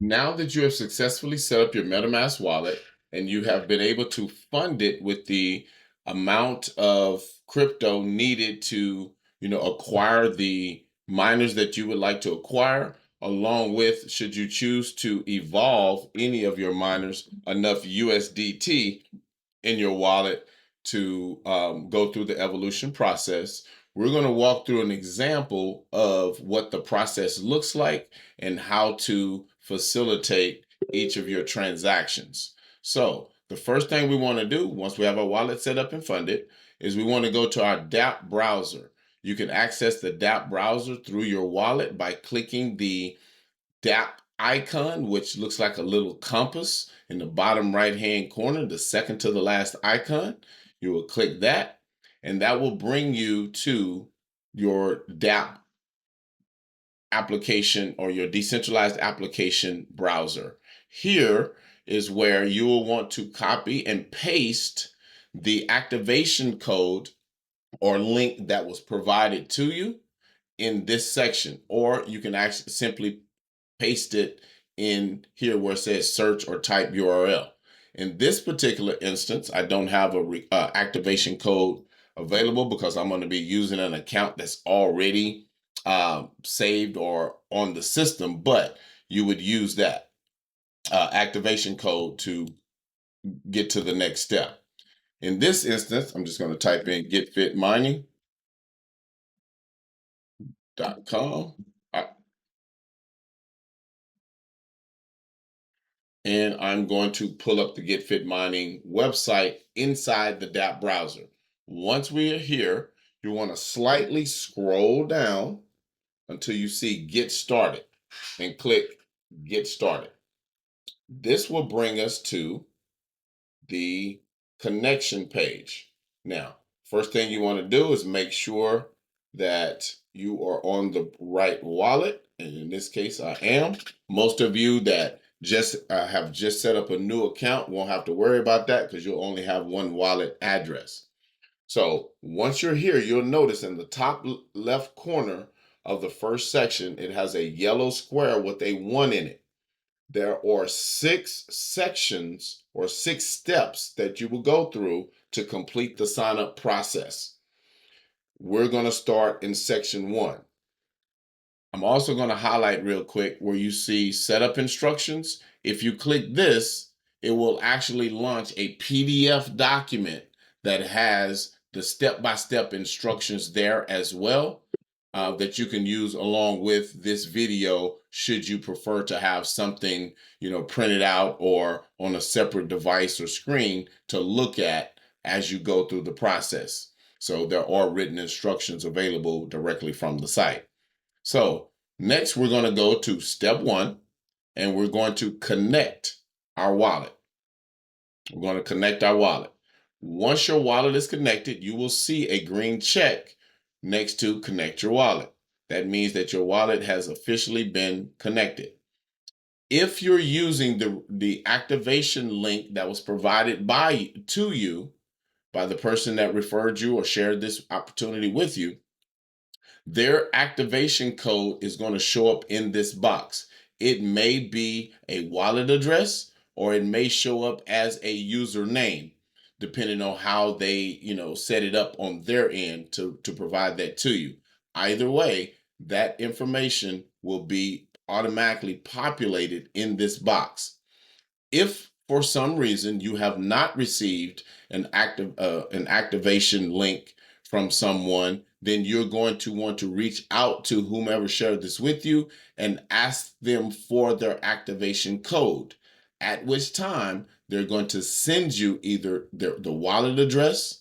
Now that you have successfully set up your MetaMask wallet and you have been able to fund it with the amount of crypto needed to, acquire the miners that you would like to acquire, along with, should you choose to evolve any of your miners enough USDT in your wallet to go through the evolution process. We're going to walk through an example of what the process looks like and how to facilitate each of your transactions. So, the first thing we want to do once we have our wallet set up and funded is we want to go to our dApp browser. You can access the dApp browser through your wallet by clicking the dApp icon, which looks like a little compass in the bottom right-hand corner, the second to the last icon. You will click that, and that will bring you to your dApp application or your decentralized application browser. Here is where you will want to copy and paste the activation code or link that was provided to you in this section, or you can actually simply paste it in here where it says search or type URL. In this particular instance, I don't have a activation code available because I'm going to be using an account that's already saved or on the system, but you would use that activation code to get to the next step. In this instance, I'm just going to type in getfitmining.com. And I'm going to pull up the GetFit Mining website inside the dApp browser. Once we are here, you want to slightly scroll down until you see Get Started and click Get Started. This will bring us to the connection page. Now, first thing you want to do is make sure that you are on the right wallet. And in this case, I am. Most of you that just have just set up a new account won't have to worry about that because you'll only have one wallet address. So once you're here, you'll notice in the top left corner of the first section, it has a yellow square with a 1 in it. There are 6 sections or 6 steps that you will go through to complete the sign up process. We're going to start in section 1. I'm also going to highlight real quick where you see setup instructions. If you click this, it will actually launch a PDF document that has the step-by-step instructions there as well, that you can use along with this video should you prefer to have something, printed out or on a separate device or screen to look at as you go through the process. So there are written instructions available directly from the site. So next, we're going to go to step 1, and we're going to connect our wallet. We're going to connect our wallet. Once your wallet is connected, you will see a green check next to connect your wallet. That means that your wallet has officially been connected. If you're using the activation link that was provided to you by the person that referred you or shared this opportunity with you, their activation code is going to show up in this box. It may be a wallet address or it may show up as a username, depending on how they, set it up on their end to provide that to you. Either way, that information will be automatically populated in this box. If for some reason you have not received an activation link from someone, then you're going to want to reach out to whomever shared this with you and ask them for their activation code, at which time they're going to send you either the wallet address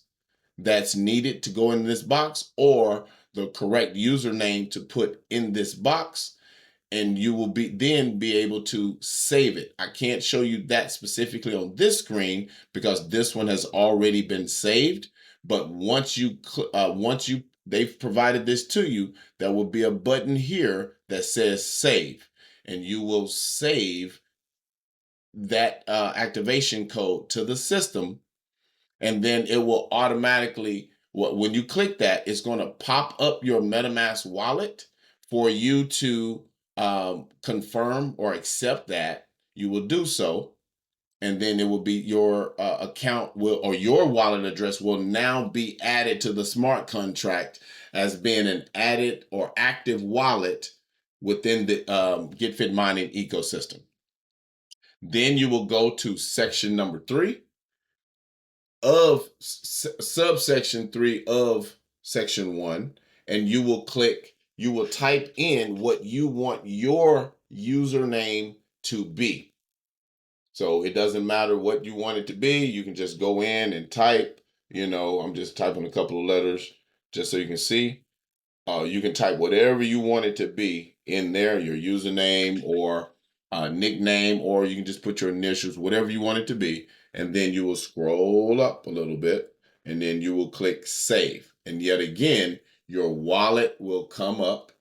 that's needed to go in this box or the correct username to put in this box, and you will be able to save it. I can't show you that specifically on this screen because this one has already been saved. But once they've provided this to you, there will be a button here that says save, and you will save that activation code to the system, and then it will automatically, when you click that, it's going to pop up your MetaMask wallet for you to confirm or accept that, you will do so, and then it will be your account will or your wallet address will now be added to the smart contract as being an added or active wallet within the GetFit mining ecosystem. Then you will go to section number 3 of subsection 3 of section 1, and you will type in what you want your username to be. So it doesn't matter what you want it to be. You can just go in and type, I'm just typing a couple of letters just so you can see. You can type whatever you want it to be in there, your username or nickname, or you can just put your initials, whatever you want it to be. And then you will scroll up a little bit and then you will click save. And yet again, your wallet will come up,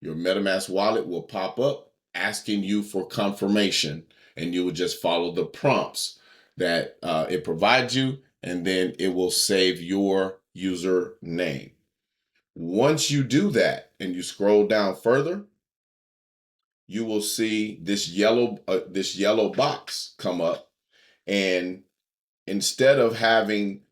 your MetaMask wallet will pop up asking you for confirmation. And you will just follow the prompts that it provides you, and then it will save your username. Once you do that and you scroll down further, you will see this yellow box come up, and instead of having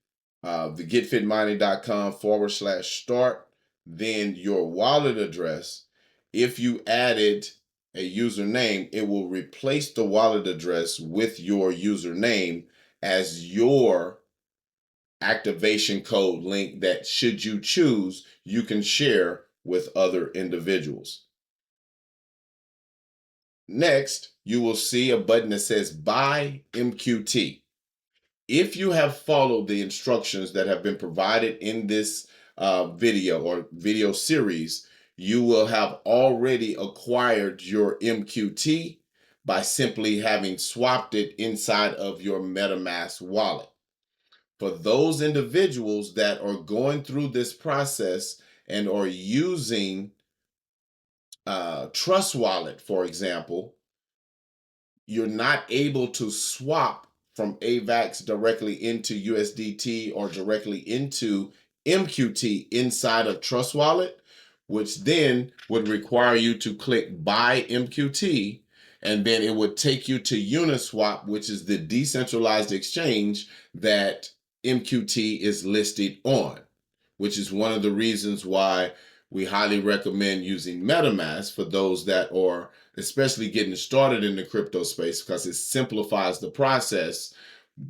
the getfitmining.com/start, then your wallet address, if you added a username, it will replace the wallet address with your username as your activation code link that, should you choose, you can share with other individuals. Next, you will see a button that says Buy MQT. If you have followed the instructions that have been provided in this video or video series, you will have already acquired your MQT by simply having swapped it inside of your MetaMask wallet. For those individuals that are going through this process and are using Trust Wallet, for example, you're not able to swap from AVAX directly into USDT or directly into MQT inside of Trust Wallet, which then would require you to click Buy MQT, and then it would take you to Uniswap, which is the decentralized exchange that MQT is listed on, which is one of the reasons why we highly recommend using MetaMask for those that are especially getting started in the crypto space, because it simplifies the process.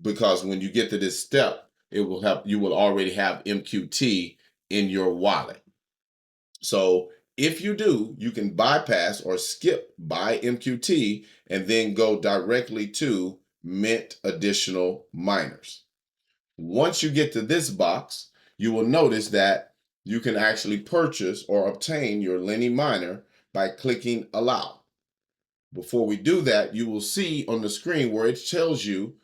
Because when you get to this step, you will already have MQT in your wallet. So if you do, you can bypass or skip Buy MQT and then go directly to Mint Additional Miners. Once you get to this box, you will notice that you can actually purchase or obtain your Lenny miner by clicking Allow. Before we do that, you will see on the screen where it tells you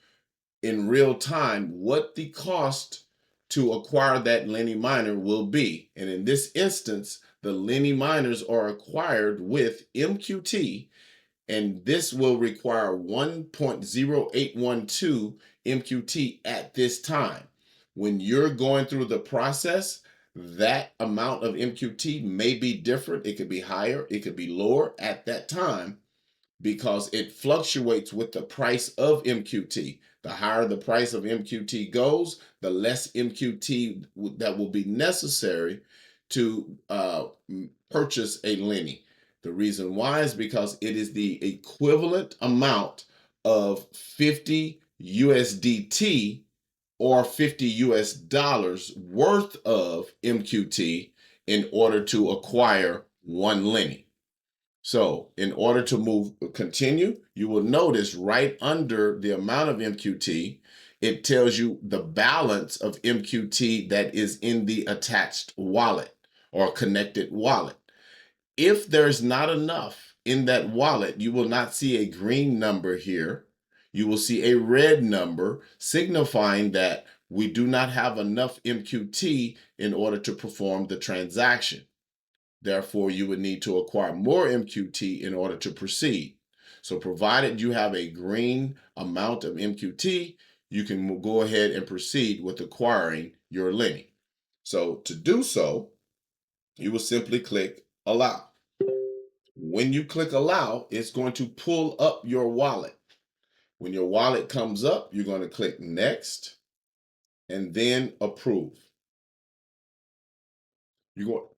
in real time what the cost to acquire that Lenny miner will be. And in this instance, the Lenny miners are acquired with MQT, and this will require 1.0812 MQT at this time. When you're going through the process, that amount of MQT may be different. It could be higher, it could be lower at that time, because it fluctuates with the price of MQT. The higher the price of MQT goes, the less MQT that will be necessary to purchase a Lenny. The reason why is because it is the equivalent amount of 50 USDT or 50 US dollars worth of MQT in order to acquire one Lenny. So in order to continue, you will notice right under the amount of MQT, it tells you the balance of MQT that is in the attached wallet or connected wallet. If there's not enough in that wallet, you will not see a green number here. You will see a red number signifying that we do not have enough MQT in order to perform the transaction. Therefore, you would need to acquire more MQT in order to proceed. So provided you have a green amount of MQT, you can go ahead and proceed with acquiring your Lenny. So to do so, you will simply click Allow. When you click allow, it's going to pull up your wallet. When your wallet comes up, you're going to click next and then approve. You go.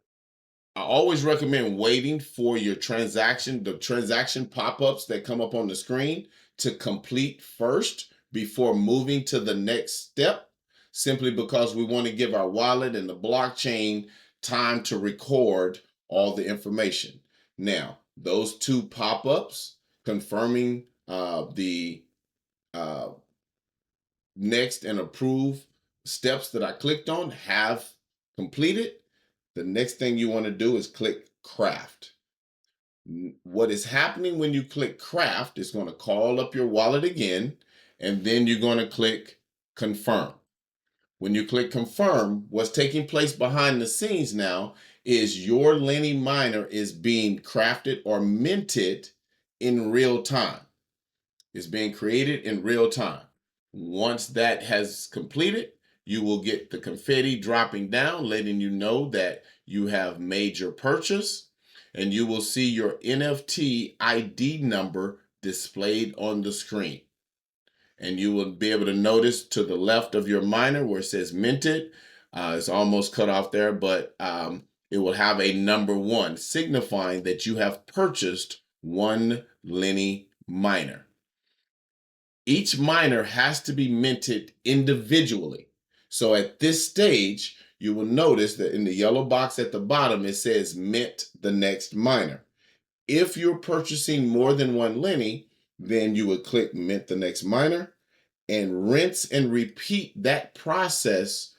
I always recommend waiting for your transaction, the transaction pop-ups that come up on the screen to complete first before moving to the next step, simply because we want to give our wallet and the blockchain time to record all the information. Now, those two pop-ups confirming the uh, next and approve steps that I clicked on have completed. The next thing you want to do is click craft. What is happening when you click craft is going to call up your wallet again, and then you're going to click confirm. When you click confirm, what's taking place behind the scenes now is your Lenny miner is being crafted or minted in real time. It's being created in real time. Once that has completed, you will get the confetti dropping down, letting you know that you have made your purchase, and you will see your NFT ID number displayed on the screen. And you will be able to notice to the left of your miner where it says minted. It's almost cut off there, but it will have a number 1, signifying that you have purchased one Lenny miner. Each miner has to be minted individually. So at this stage, you will notice that in the yellow box at the bottom, it says mint the next miner. If you're purchasing more than one Lenny, then you would click mint the next miner and rinse and repeat that process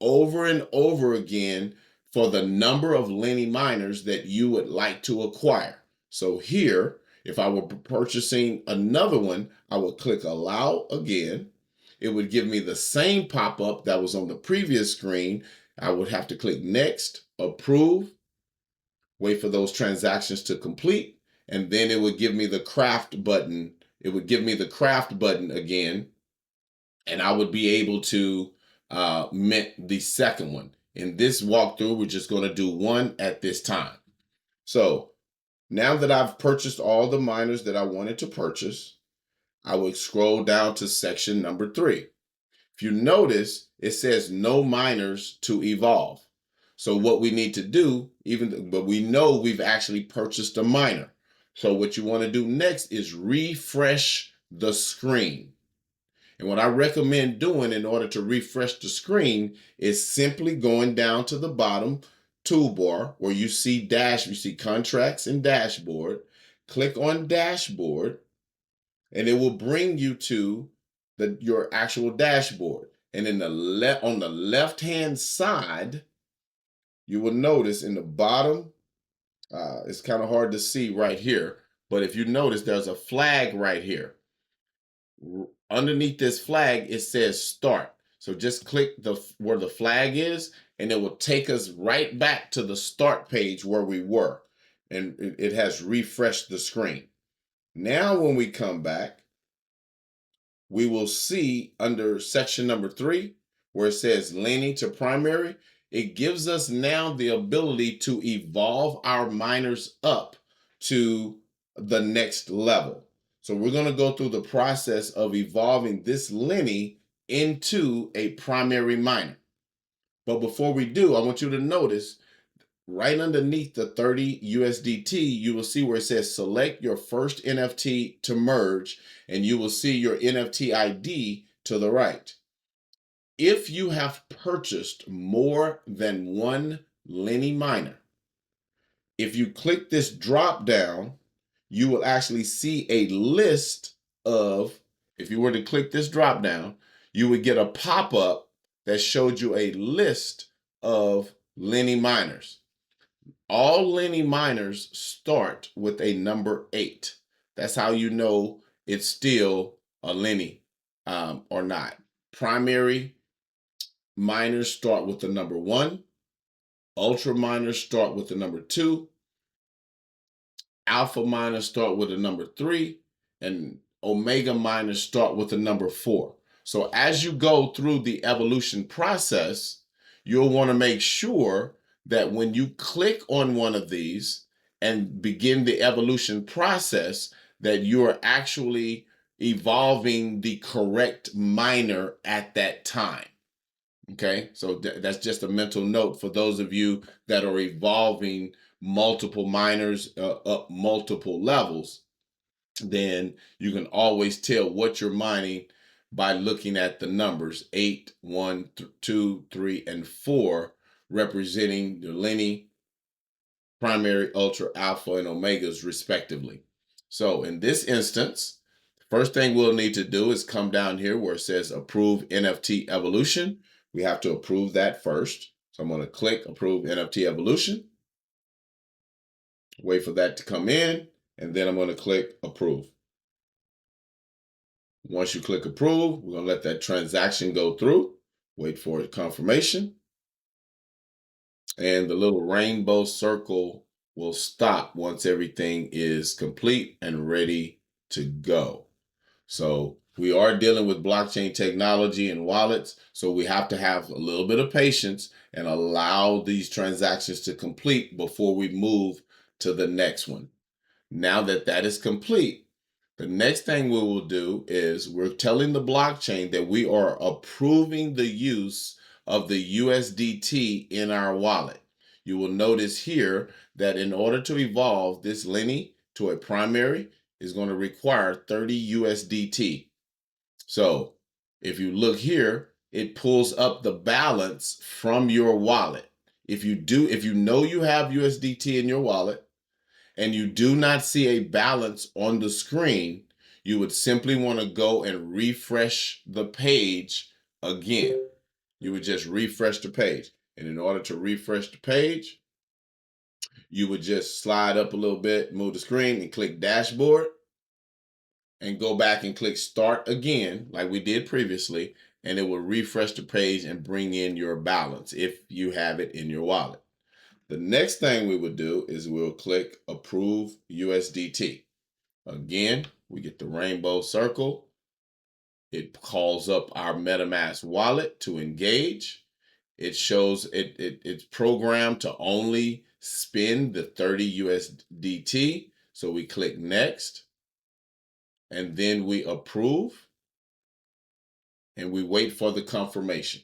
over and over again for the number of Lenny miners that you would like to acquire. So here, if I were purchasing another one, I would click allow again. It would give me the same pop-up that was on the previous screen. I would have to click next, approve, wait for those transactions to complete, and then it would give me the craft button. It would give me the craft button again, and I would be able to mint the second one. In this walkthrough, we're just going to do one at this time. So now that I've purchased all the miners that I wanted to purchase, I would scroll down to section number 3. If you notice, it says no miners to evolve. So what we need to do, but we know we've actually purchased a miner. So what you want to do next is refresh the screen. And what I recommend doing in order to refresh the screen is simply going down to the bottom toolbar where you see contracts and dashboard. Click on dashboard, and it will bring you to your actual dashboard. And on the left-hand side, you will notice in the bottom, it's kind of hard to see right here, but if you notice, there's a flag right here. Underneath this flag, it says start. So just click where the flag is, and it will take us right back to the start page where we were. And it has refreshed the screen. Now, when we come back, we will see under section number 3, where it says Lenny to primary, it gives us now the ability to evolve our miners up to the next level. So we're going to go through the process of evolving this Lenny into a primary miner. But before we do, I want you to notice right underneath the 30 USDT, you will see where it says select your first NFT to merge, and you will see your NFT ID to the right. If you have purchased more than one Lenny miner, if you click this drop down, you will actually see a list of, if you were to click this drop down, you would get a pop-up that showed you a list of Lenny miners. All Lenny miners start with a number 8. That's how you know it's still a Lenny or not. Primary miners start with the number 1. Ultra miners start with the number 2. Alpha miners start with the number 3. And Omega miners start with the number 4. So as you go through the evolution process, you'll want to make sure that when you click on one of these, and begin the evolution process, that you are actually evolving the correct miner at that time. Okay, so that's just a mental note for those of you that are evolving multiple miners up multiple levels. Then you can always tell what you're mining by looking at the numbers 8, 1, 2, 3, and 4, representing the linear, primary, ultra, alpha, and omegas, respectively. So in this instance, the first thing we'll need to do is come down here where it says approve NFT evolution. We have to approve that first. So I'm going to click approve NFT evolution, wait for that to come in, and then I'm going to click approve. Once you click approve, we're going to let that transaction go through, wait for it confirmation, and the little rainbow circle will stop once everything is complete and ready to go. So we are dealing with blockchain technology and wallets, so we have to have a little bit of patience and allow these transactions to complete before we move to the next one. Now that that is complete, the next thing we will do is we're telling the blockchain that we are approving the use of the USDT in our wallet. You will notice here that in order to evolve this linear to a primary is going to require 30 USDT. So if you look here, it pulls up the balance from your wallet. If you know you have USDT in your wallet, and you do not see a balance on the screen, you would simply want to go and refresh the page again. You would just refresh the page. And in order to refresh the page, you would just slide up a little bit, move the screen, and click dashboard, and go back and click start again, like we did previously, and it will refresh the page and bring in your balance if you have it in your wallet. The next thing we would do is we'll click approve USDT. Again, we get the rainbow circle. It calls up our Metamask wallet to engage. It shows it's programmed to only spend the 30 USDT. So we click next, and then we approve, and we wait for the confirmation.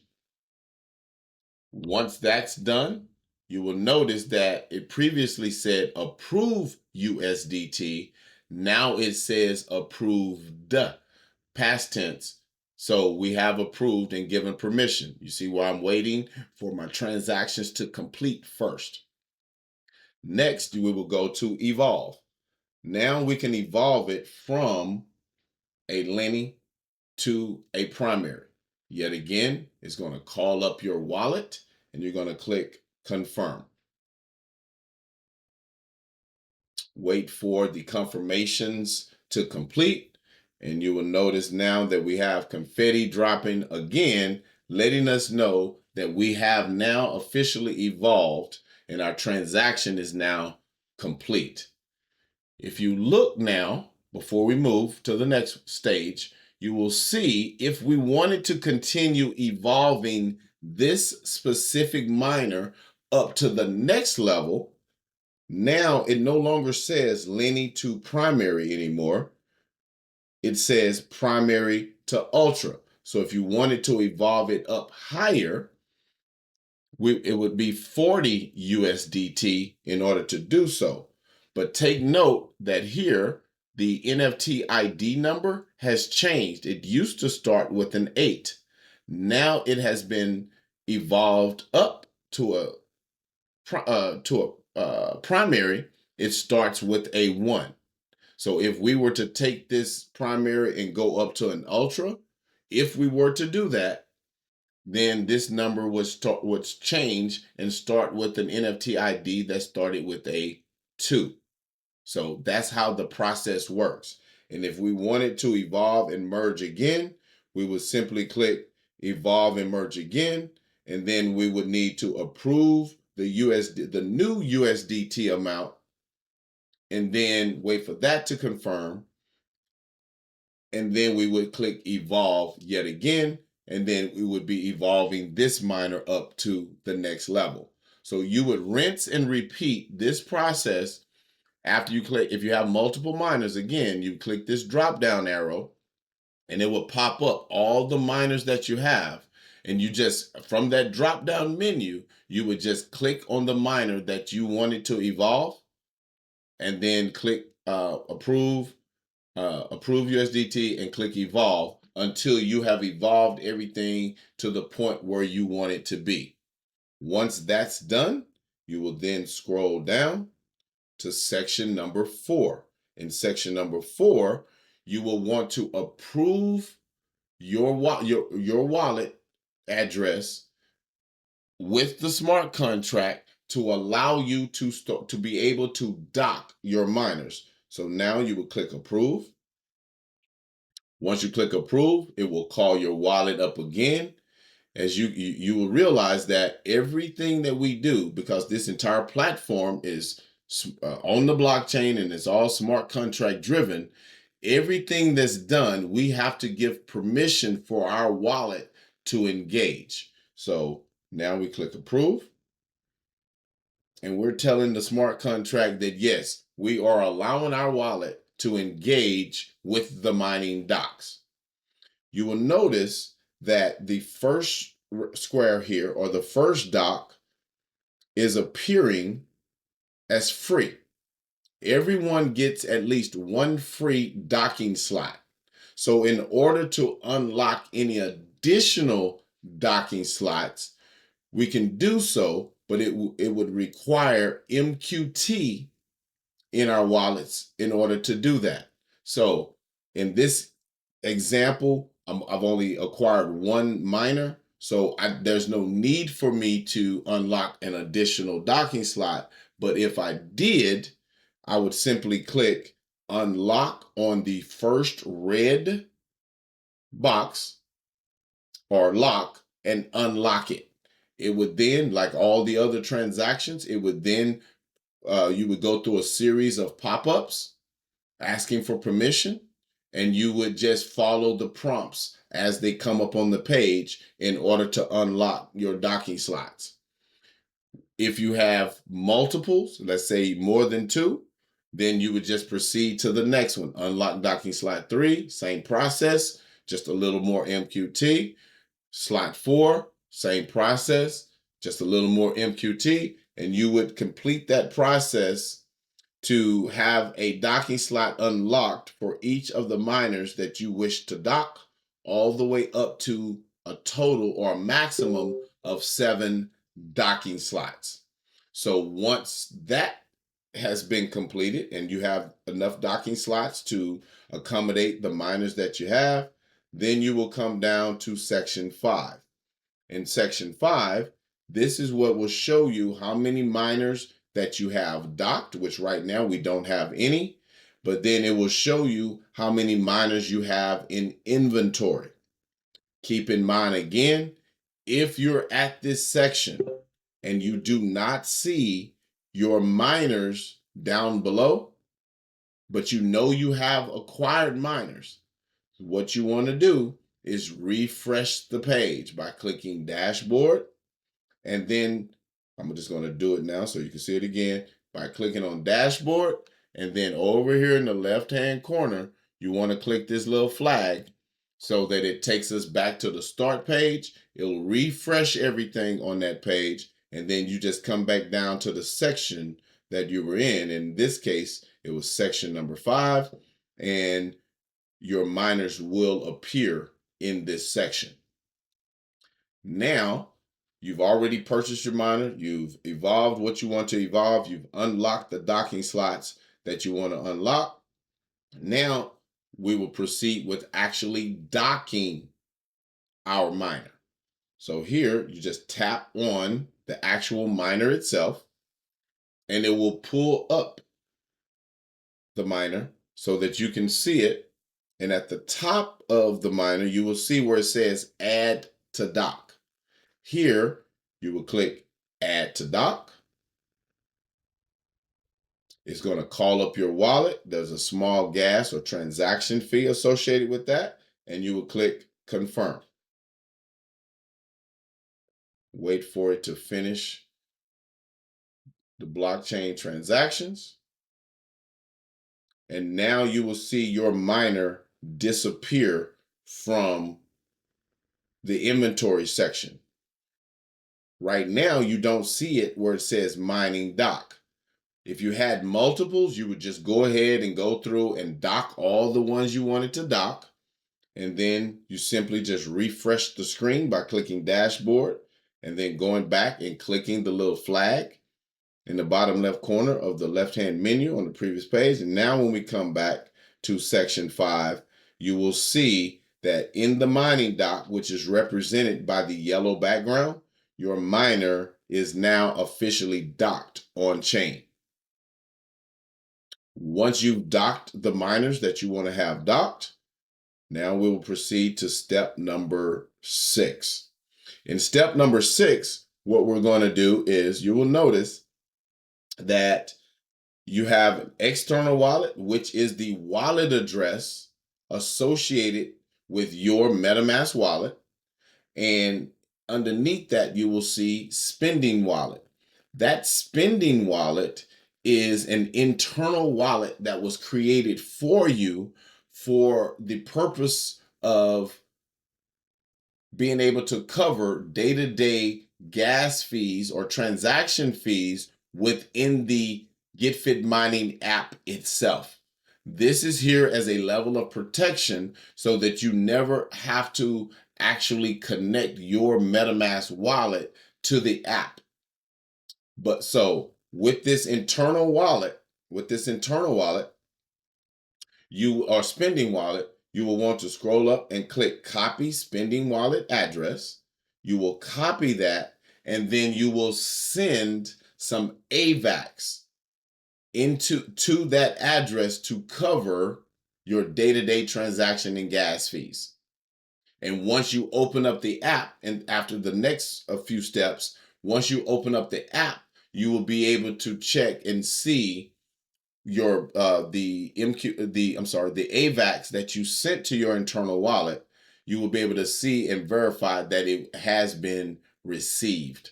Once that's done, you will notice that it previously said approve USDT. Now it says approved, past tense. So we have approved and given permission. You see why I'm waiting for my transactions to complete first. Next, we will go to evolve. Now we can evolve it from a linear to a primary. Yet again, it's going to call up your wallet, and you're going to click confirm. Wait for the confirmations to complete, and you will notice now that we have confetti dropping again, letting us know that we have now officially evolved and our transaction is now complete. If you look now, before we move to the next stage, you will see if we wanted to continue evolving this specific miner up to the next level, now it no longer says linear to primary anymore. It says primary to ultra. So if you wanted to evolve it up higher, it would be 40 USDT in order to do so. But take note that here, the NFT ID number has changed. It used to start with an 8. Now it has been evolved up to a primary. It starts with a 1. So if we were to take this primary and go up to an ultra, if we were to do that, then this number would change and start with an NFT ID that started with a 2. So that's how the process works. And if we wanted to evolve and merge again, we would simply click evolve and merge again, and then we would need to approve the new USDT amount, and then wait for that to confirm. And then we would click evolve yet again, and then we would be evolving this miner up to the next level. So you would rinse and repeat this process After you click, if you have multiple miners, again, you click this drop down arrow and it will pop up all the miners that you have. And you just, from that drop down menu, you would just click on the miner that you wanted to evolve and then click approve USDT and click evolve until you have evolved everything to the point where you want it to be. Once that's done, you will then scroll down to section number 4. In section number 4, you will want to approve your wallet address with the smart contract to allow you to be able to dock your miners. So now you will click approve. Once you click approve, it will call your wallet up again. As you will realize that everything that we do, because this entire platform is on the blockchain and it's all smart contract driven, everything that's done, we have to give permission for our wallet to engage. So now we click approve, and we're telling the smart contract that yes, we are allowing our wallet to engage with the mining docs. You will notice that the first square here, or the first doc, is appearing as free. Everyone gets at least one free docking slot. So in order to unlock any additional docking slots, we can do so, but it would require MQT in our wallets in order to do that. So in this example, I've only acquired one miner, so there's no need for me to unlock an additional docking slot. But if I did, I would simply click unlock on the first red box or lock and unlock it. It would then, like all the other transactions, it would then, you would go through a series of pop-ups asking for permission, and you would just follow the prompts as they come up on the page in order to unlock your docking slots. If you have multiples, let's say more than 2, then you would just proceed to the next one. Unlock docking slot 3, same process, just a little more MQT. Slot 4, same process, just a little more MQT, and you would complete that process to have a docking slot unlocked for each of the miners that you wish to dock, all the way up to a total or a maximum of 7 docking slots. So once that has been completed and you have enough docking slots to accommodate the miners that you have, then you will come down to section 5. In section 5, this is what will show you how many miners that you have docked, which right now we don't have any, but then it will show you how many miners you have in inventory. Keep in mind again, if you're at this section and you do not see your miners down below, but you know you have acquired miners, what you want to do is refresh the page by clicking dashboard. And then I'm just going to do it now so you can see it again by clicking on dashboard. And then over here in the left-hand corner, you want to click this little flag so that it takes us back to the start page. It'll refresh everything on that page. And then you just come back down to the section that you were in. In this case, it was section number 5. And your miners will appear in this section. Now, you've already purchased your miner, you've evolved what you want to evolve, you've unlocked the docking slots that you want to unlock. Now, we will proceed with actually docking our miner. So here, you just tap on the actual miner itself, and it will pull up the miner so that you can see it. And at the top of the miner, you will see where it says add to dock. Here, you will click add to dock. It's going to call up your wallet. There's a small gas or transaction fee associated with that, and you will click confirm. Wait for it to finish the blockchain transactions. And now you will see your miner disappear from the inventory section. Right now, you don't see it where it says mining dock. If you had multiples, you would just go ahead and go through and dock all the ones you wanted to dock. And then you simply just refresh the screen by clicking dashboard and then going back and clicking the little flag in the bottom left corner of the left-hand menu on the previous page. And now when we come back to section 5, you will see that in the mining dock, which is represented by the yellow background, your miner is now officially docked on chain. Once you've docked the miners that you want to have docked, now we will proceed to step number 6. In step number 6, what we're going to do is you will notice that you have an external wallet, which is the wallet address associated with your Metamask wallet. And underneath that, you will see spending wallet. That spending wallet is an internal wallet that was created for you for the purpose of being able to cover day-to-day gas fees or transaction fees within the GetFit mining app itself. This is here as a level of protection so that you never have to actually connect your MetaMask wallet to the app. But so with this internal wallet, you are spending wallet, you will want to scroll up and click copy spending wallet address. You will copy that, and then you will send some AVAX to that address to cover your day-to-day transaction and gas fees. And once you open up the app, and after the next few steps, once you open up the app, you will be able to check and see your the AVAX that you sent to your internal wallet. You will be able to see and verify that it has been received.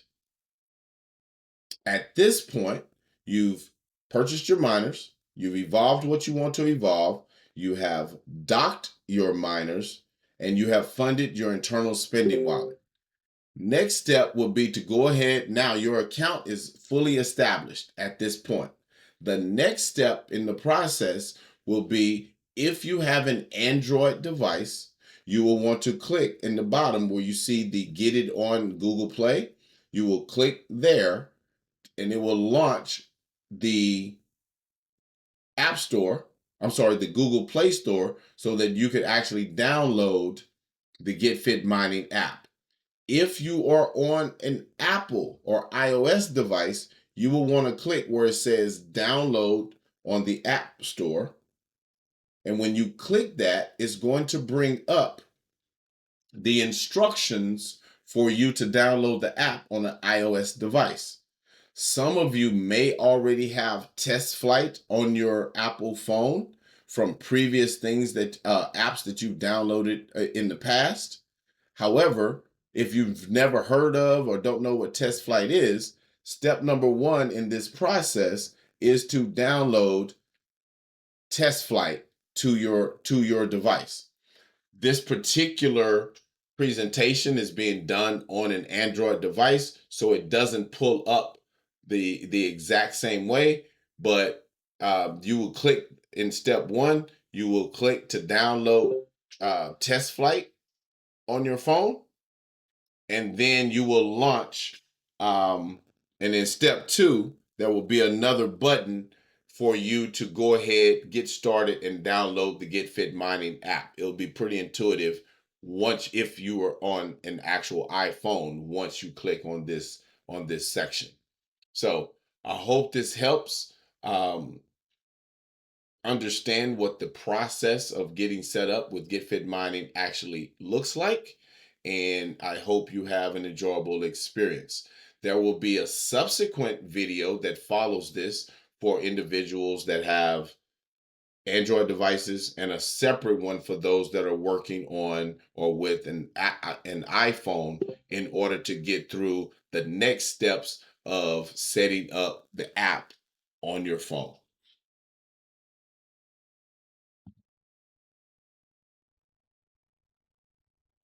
At this point, you've purchased your miners, you've evolved what you want to evolve, you have docked your miners, and you have funded your internal spending wallet. Next step will be to go ahead. Now your account is fully established at this point. The next step in the process will be, if you have an Android device, you will want to click in the bottom where you see the Get It on Google Play. You will click there and it will launch the App Store, the Google Play Store, so that you could actually download the GetFit Mining app. If you are on an Apple or iOS device, you will want to click where it says download on the App Store. And when you click that, it's going to bring up the instructions for you to download the app on an iOS device. Some of you may already have test flight on your Apple phone from previous things that apps that you've downloaded in the past. However, if you've never heard of or don't know what test flight is, step number 1 in this process is to download test flight to your device. This particular presentation is being done on an Android device, so it doesn't pull up the exact same way, but you will click in step 1, you will click to download test flight on your phone, and then you will launch. And in step 2, there will be another button for you to go ahead, get started, and download the GetFit Mining app. It'll be pretty intuitive once, if you are on an actual iPhone, once you click on this section. So I hope this helps understand what the process of getting set up with GetFit Mining actually looks like. And I hope you have an enjoyable experience. There will be a subsequent video that follows this for individuals that have Android devices, and a separate one for those that are working on or with an iPhone, in order to get through the next steps of setting up the app on your phone.